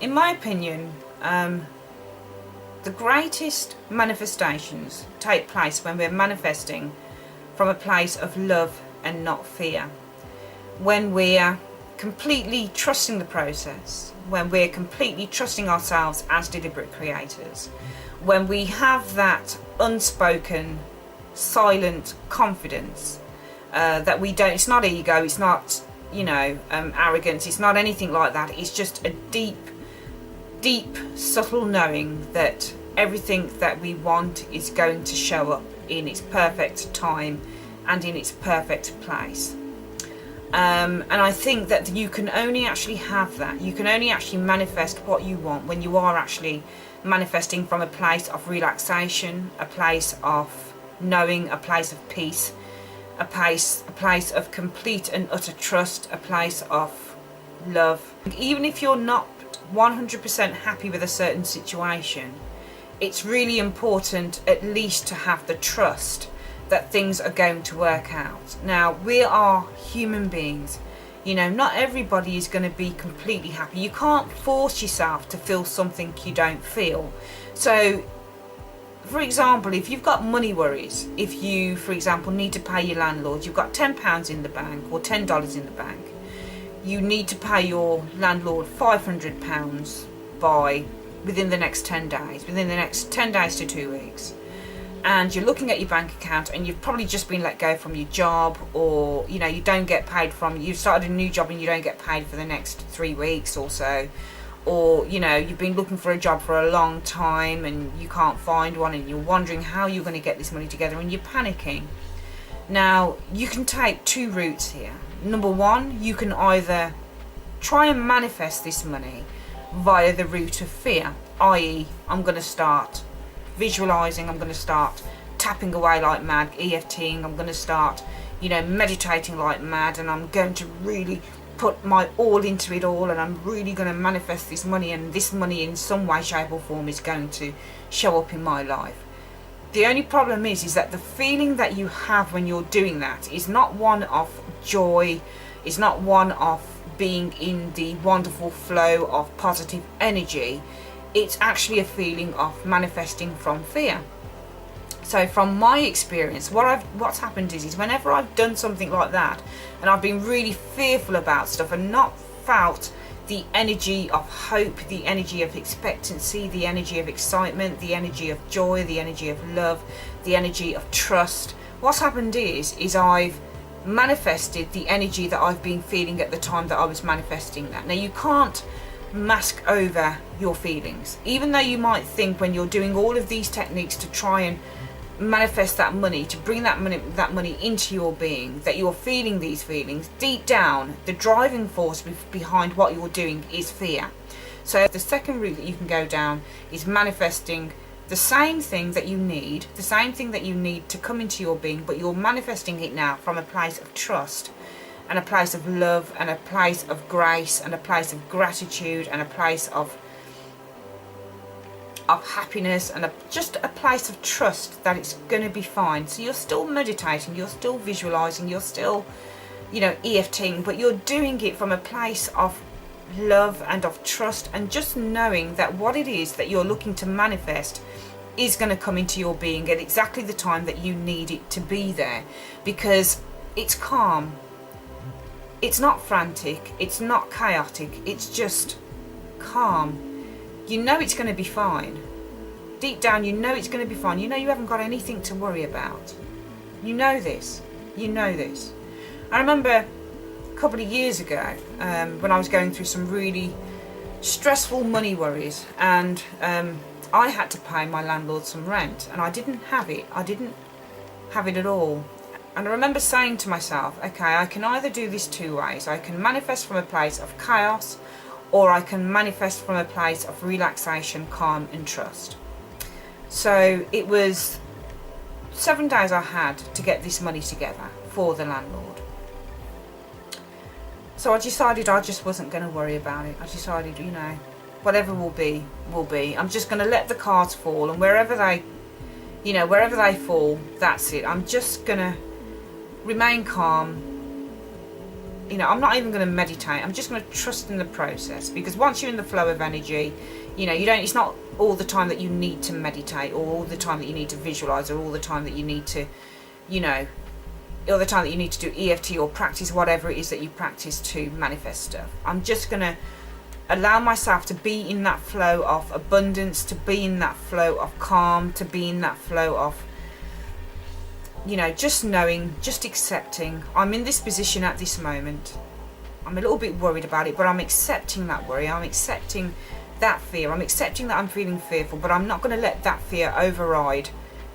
In my opinion, the greatest manifestations take place when we're manifesting from a place of love and not fear. When we're completely trusting the process, when we're completely trusting ourselves as deliberate creators, when we have that unspoken, silent confidence that we don't, it's not ego, it's not, arrogance, it's not anything like that. It's just a deep, subtle knowing that everything that we want is going to show up in its perfect time and in its perfect place. And I think that you can only actually have that. You can only actually manifest what you want when you are actually manifesting from a place of relaxation, a place of knowing, a place of peace, a place of complete and utter trust, a place of love. Even if you're not 100% happy with a certain situation, it's really important at least to have the trust that things are going to work out. Now, we are human beings. Not everybody is going to be completely happy. You can't force yourself to feel something you don't feel. So, for example, if you've got money worries, if you, for example, need to pay your landlord, you've got £10 in the bank or $10 in the bank, you need to pay your landlord £500 within the next 10 days, within the next 10 days to 2 weeks. And you're looking at your bank account and you've probably just been let go from your job, or you don't get paid you've started a new job and you don't get paid for the next 3 weeks or so, or you've been looking for a job for a long time and you can't find one and you're wondering how you're going to get this money together and you're panicking. Now, you can take two routes here. Number one, you can either try and manifest this money via the route of fear, i.e. I'm going to start visualizing, I'm going to start tapping away like mad, EFTing, I'm going to start meditating like mad, and I'm going to really put my all into it all, and I'm really going to manifest this money, and this money in some way, shape or form is going to show up in my life. The only problem is that the feeling that you have when you're doing that is not one of joy, is not one of being in the wonderful flow of positive energy. It's actually a feeling of manifesting from fear. So from my experience, what's happened is whenever I've done something like that and I've been really fearful about stuff and not felt the energy of hope, the energy of expectancy, the energy of excitement, the energy of joy, the energy of love, the energy of trust, what's happened is I've manifested the energy that I've been feeling at the time that I was manifesting that. Now, you can't mask over your feelings, even though you might think when you're doing all of these techniques to try and manifest that money, to bring that money into your being, that you're feeling these feelings. Deep down, the driving force behind what you're doing is fear. So the second route that you can go down is manifesting the same thing that you need, to come into your being, but you're manifesting it now from a place of trust and a place of love and a place of grace and a place of gratitude and a place of happiness and just a place of trust that it's going to be fine. So you're still meditating, you're still visualizing, you're still EFTing, but you're doing it from a place of love and of trust, and just knowing that what it is that you're looking to manifest is going to come into your being at exactly the time that you need it to be there, because it's calm, it's not frantic, it's not chaotic, it's just calm. You know it's going to be fine. Deep down, you know it's going to be fine. You know you haven't got anything to worry about. You know this. I remember a couple of years ago when I was going through some really stressful money worries, and I had to pay my landlord some rent, and I didn't have it. I didn't have it at all. And I remember saying to myself, okay, I can either do this two ways. I can manifest from a place of chaos, or I can manifest from a place of relaxation, calm and trust. So it was 7 days I had to get this money together for the landlord. So I decided I just wasn't going to worry about it. I decided, whatever will be, will be. I'm just going to let the cards fall, and wherever they fall, that's it. I'm just going to remain calm, you know, I'm not even going to meditate. I'm just going to trust in the process, because once you're in the flow of energy, you know, it's not all the time that you need to meditate, or all the time that you need to visualize, or all the time that you need to, you know, all the time that you need to do EFT or practice whatever it is that you practice to manifest stuff. I'm just going to allow myself to be in that flow of abundance, to be in that flow of calm, to be in that flow of, you know, just knowing, just accepting. I'm in this position at this moment. I'm a little bit worried about it, but I'm accepting that worry. I'm accepting that fear. I'm accepting that I'm feeling fearful, but I'm not going to let that fear override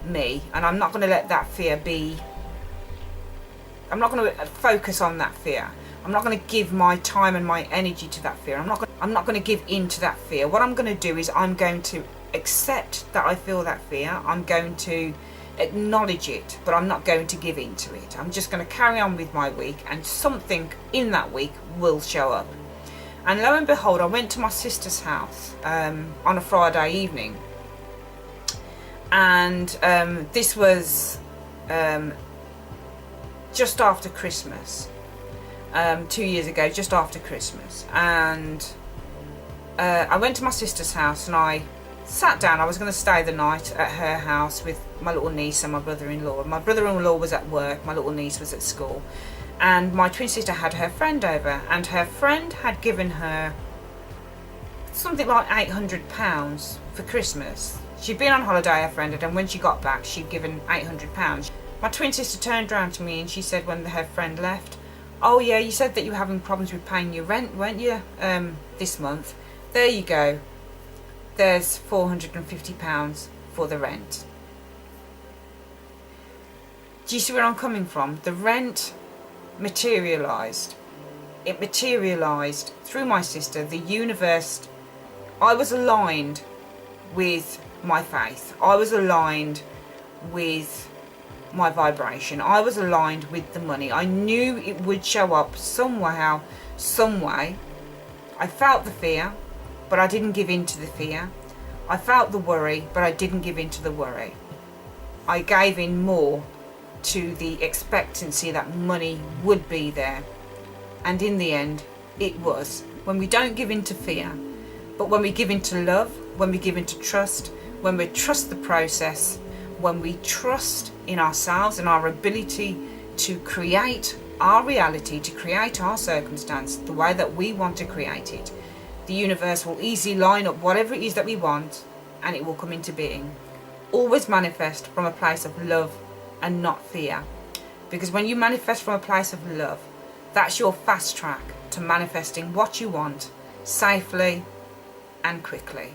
me, and I'm not going to let that fear be, I'm not going to focus on that fear. I'm not going to give my time and my energy to that fear. I'm not going to give in to that fear. What I'm going to do is I'm going to accept that I feel that fear. I'm going to acknowledge it, but I'm not going to give in to it. I'm just going to carry on with my week, and something in that week will show up. And lo and behold, I went to my sister's house on a Friday evening, and this was just after Christmas, 2 years ago, just after Christmas. And I went to my sister's house, and I sat down. I was going to stay the night at her house with my little niece and my brother-in-law. My brother-in-law was at work, my little niece was at school, and my twin sister had her friend over, and her friend had given her something like £800 for Christmas. She'd been on holiday, her friend had, and when she got back she'd given £800. My twin sister turned around to me and she said, when her friend left, "Oh yeah, you said that you were having problems with paying your rent, weren't you, this month? There you go. There's £450 for the rent." Do you see where I'm coming from? The rent materialised. It materialised through my sister. The universe, I was aligned with my faith. I was aligned with my vibration. I was aligned with the money. I knew it would show up somehow, some way. I felt the fear, but I didn't give in to the fear. I felt the worry, but I didn't give in to the worry. I gave in more to the expectancy that money would be there. And in the end, it was. When we don't give in to fear, but when we give in to love, when we give in to trust, when we trust the process, when we trust in ourselves and our ability to create our reality, to create our circumstance the way that we want to create it, the universe will easily line up whatever it is that we want, and it will come into being. Always manifest from a place of love and not fear. Because when you manifest from a place of love, that's your fast track to manifesting what you want safely and quickly.